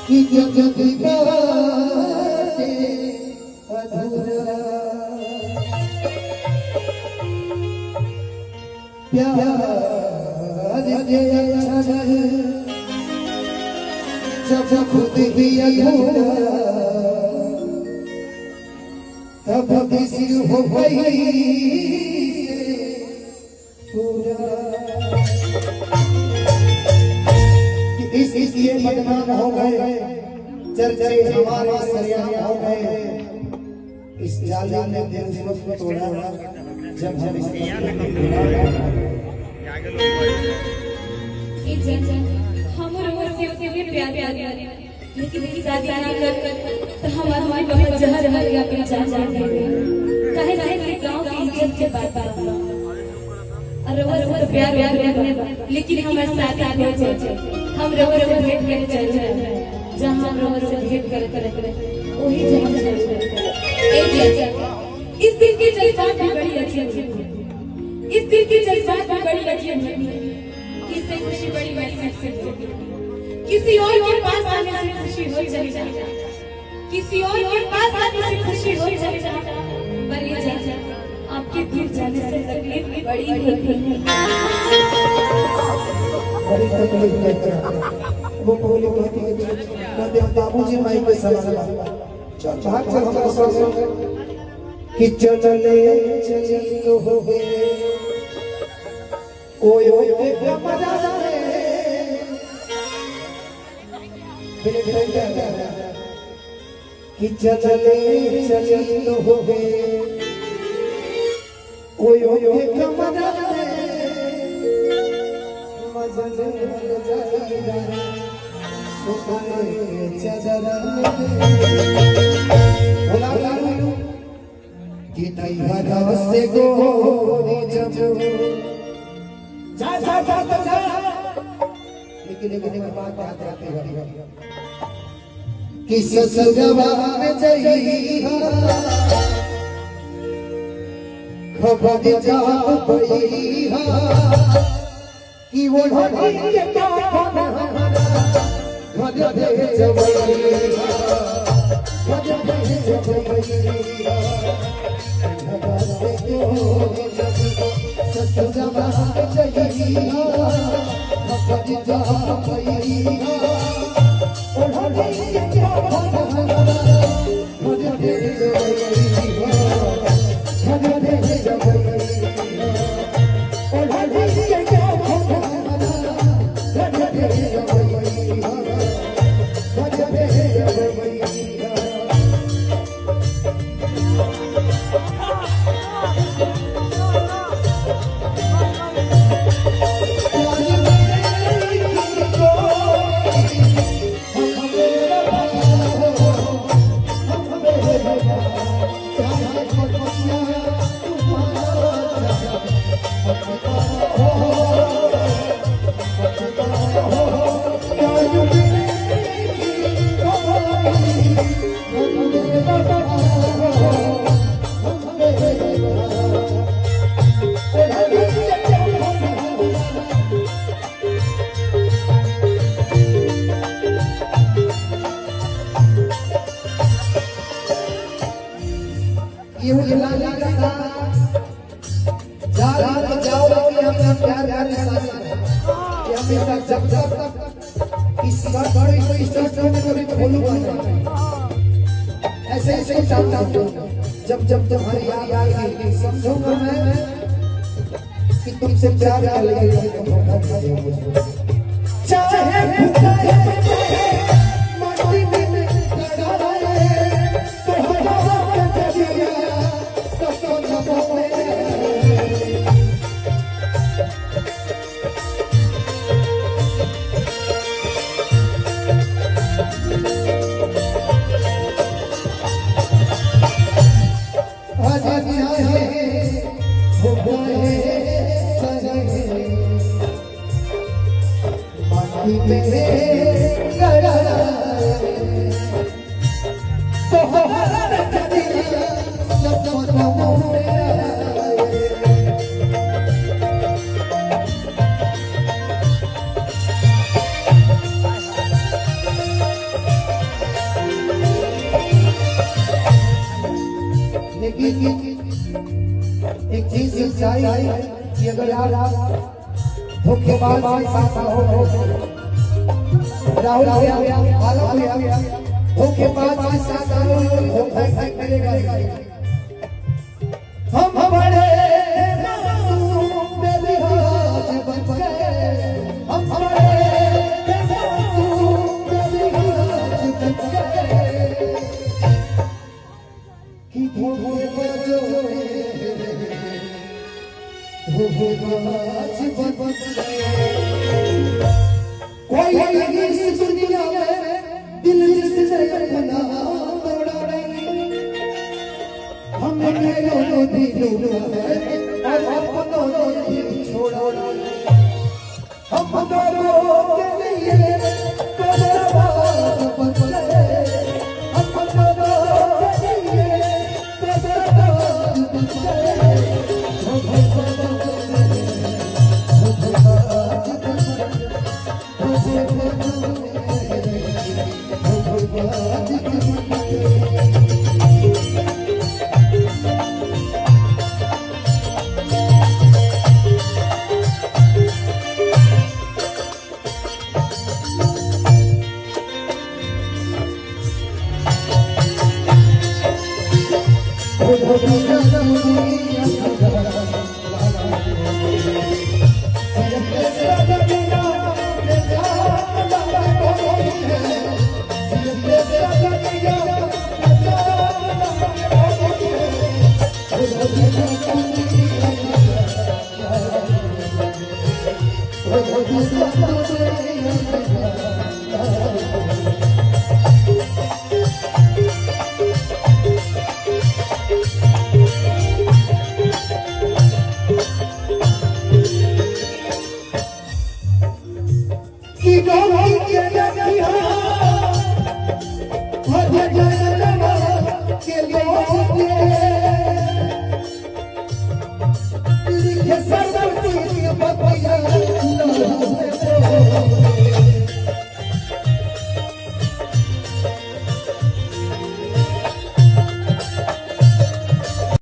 कि जग बाटे अधूरा प्यार के अक्षर जब खुद ही अधूरा तब किसी हो गई पूरा इसलिए बदनाम हो गए चर्चे हमारे सरियाम हो गए इस जालिम ने दिल को तोड़ा जब हम हमरो वसियत के प्यार लेकिन शादी ना कर तो हमार मां बहुत जहर हर गया पे जान जाते कहे से कि गांव की इज्जत के बात अरे वो प्यार लेकिन हमारे साथ हो जाए हम रवर से भेंट कर चल रहे जहां हम रवर से भेंट कर वही जगह चल रहे इस दिल की जज्बात भी बड़ी अच्छी है इस दिल की जज्बात भी बड़ी अच्छी है किससे खुशी बड़ी महसूस से किसी और के पास आने से खुशी हो चली जाए किसी और के पास आने से खुशी हो चली जाए पर ये आपके दूर जाने से तकलीफ बड़ी होती है बड़ी तकलीफ लेकर वो बोली कहती है कहते हम बाबूजी माई के सलाम चल भाग चल हमारे साथ कि चले चली तो हो गए ओए ओए मजा कि चले चली तो हो गए ओए ओए मजा से गोरी जब जा लेकिन बात याद रखे कि ससुरवा में जइहा खबर जा पइहा कि वो ढोली के कान घर भेजबई घर भेजबई ससुरवा जइहा खबर जा पइहा ओ ढोली के कान घर भेजबई घर भेजबई जब जब तुम्हारी याद आएगी समझूंगा मैं कि तुमसे प्यार कर लेगी चाहे माटी में लगा रहे तो माटी में एक चीज सच्चाई कि अगर आप धोखेबाज के साथ हो राहुल भैया धोखेबाज के साथ धोखा मिलेगा। हम बड़े मासूम बेलिहाज बन गए, हम बड़े मासूम बेलिहाज बन गए कि धोखेबाज बन गए। कोई नहीं इस दुनिया में दिल जिसने अपना तोड़ा नहीं, हमें दिलों